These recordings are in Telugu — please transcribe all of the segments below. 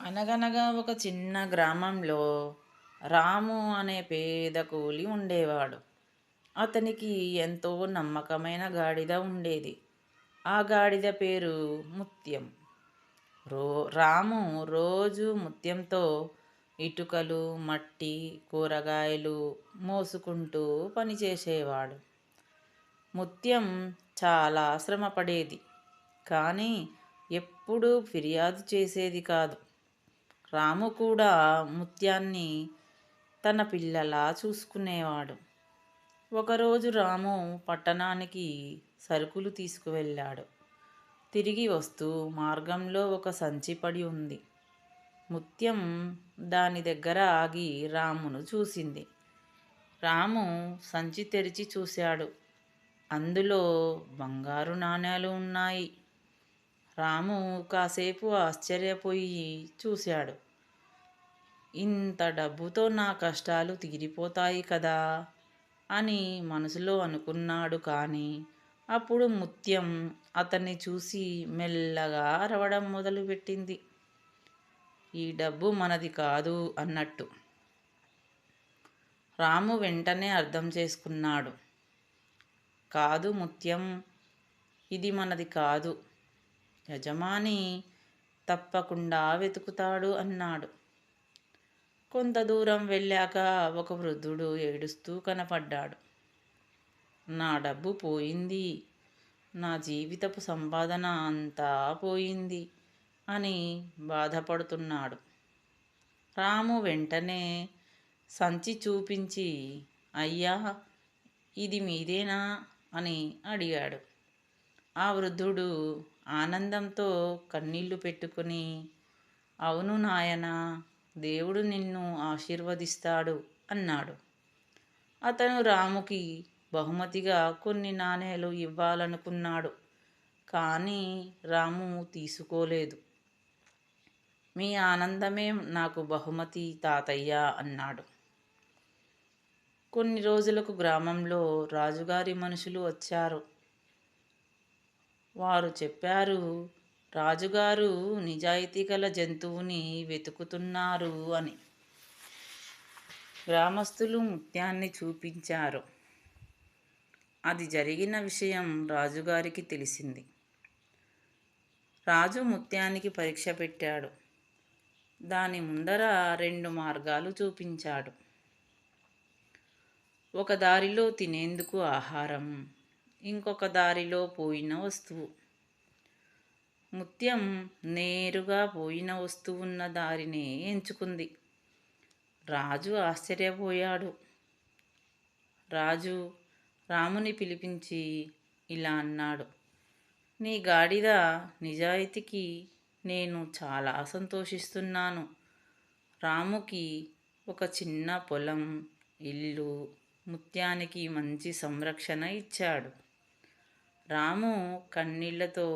అనగనగా ఒక చిన్న గ్రామంలో రాము అనే పేద కూలి ఉండేవాడు. అతనికి ఎంతో నమ్మకమైన గాడిద ఉండేది. ఆ గాడిద పేరు ముత్యం. రో రాము రోజు ముత్యంతో ఇటుకలు, మట్టి, కూరగాయలు మోసుకుంటూ పనిచేసేవాడు. ముత్యం చాలా శ్రమపడేది, కానీ ఎప్పుడూ ఫిర్యాదు చేసేది కాదు. రాము కూడా ముత్యాన్ని తన పిల్లలా చూసుకునేవాడు. ఒకరోజు రాము పట్టణానికి సరుకులు తీసుకువెళ్ళాడు. తిరిగి వస్తూ మార్గంలో ఒక సంచి పడి ఉంది. ముత్యం దాని దగ్గర ఆగి రామును చూసింది. రాము సంచి తెరిచి చూశాడు. అందులో బంగారు నాణేలు ఉన్నాయి. రాము కాసేపు ఆశ్చర్యపోయి చూశాడు. ఇంత డబ్బుతో నా కష్టాలు తీరిపోతాయి కదా అని మనసులో అనుకున్నాడు. కానీ అప్పుడు ముత్యం అతన్ని చూసి మెల్లగా అరవడం మొదలుపెట్టింది. ఈ డబ్బు మనది కాదు అన్నట్టు. రాము వెంటనే అర్థం చేసుకున్నాడు. కాదు ముత్యం, ఇది మనది కాదు. యజమాని తప్పకుండా వెతుకుతాడు అన్నాడు. కొంత దూరం వెళ్ళాక ఒక వృద్ధుడు ఏడుస్తూ కనపడ్డాడు. నా డబ్బు పోయింది, నా జీవితపు సంపాదన అంతా పోయింది అని బాధపడుతున్నాడు. రాము వెంటనే సంచి చూపించి, అయ్యా, ఇది మీదేనా అని అడిగాడు. ఆ వృద్ధుడు ఆనందంతో కన్నీళ్లు పెట్టుకుని, అవును నాయనా, దేవుడు నిన్ను ఆశీర్వదిస్తాడు అన్నాడు. అతను రాముకి బహుమతిగా కొన్ని నాణేలు ఇవ్వాలనుకున్నాడు. కానీ రాము తీసుకోలేదు. మీ ఆనందమే నాకు బహుమతి తాతయ్య అన్నాడు. కొన్ని రోజులకు గ్రామంలో రాజుగారి మనుషులు వచ్చారు. వారు చెప్పారు, రాజుగారు నిజాయితీ గల జంతువుని వెతుకుతున్నారు అని. గ్రామస్తులు ముత్యాన్ని చూపించారు. అది జరిగిన విషయం రాజుగారికి తెలిసింది. రాజు ముత్యానికి పరీక్ష పెట్టాడు. దాని ముందర 2 మార్గాలు చూపించాడు. ఒక దారిలో తినేందుకు ఆహారం, ఇంకొక దారిలో పోయిన వస్తువు. ముత్యం నేరుగా పోయిన వస్తువున్న దారినే ఎంచుకుంది. రాజు ఆశ్చర్యపోయాడు. రాజు రాముని పిలిపించి ఇలా అన్నాడు, నీ గాడిద నిజాయితీకి నేను చాలా సంతోషిస్తున్నాను. రాముకి ఒక చిన్న పొలం, ఇల్లు, ముత్యానికి మంచి సంరక్షణ ఇచ్చాడు. రాము కన్నీళ్లతో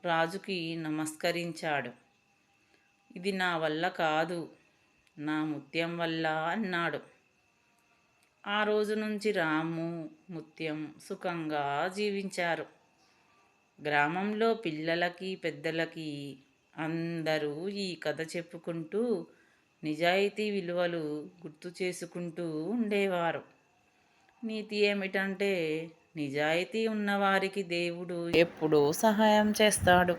రాజుకి నమస్కరించాడు. ఇది నా వల్ల కాదు, నా ముత్యం వల్ల అన్నాడు. ఆ రోజు నుంచి రాము, ముత్యం సుఖంగా జీవించారు. గ్రామంలో పిల్లలకి, పెద్దలకి అందరూ ఈ కథ చెప్పుకుంటూ నిజాయితీ విలువలు గుర్తు చేసుకుంటూ ఉండేవారు. నీతి ఏమిటంటే, నిజాయితీ ఉన్నవారికి దేవుడు ఎప్పుడూ సహాయం చేస్తాడు.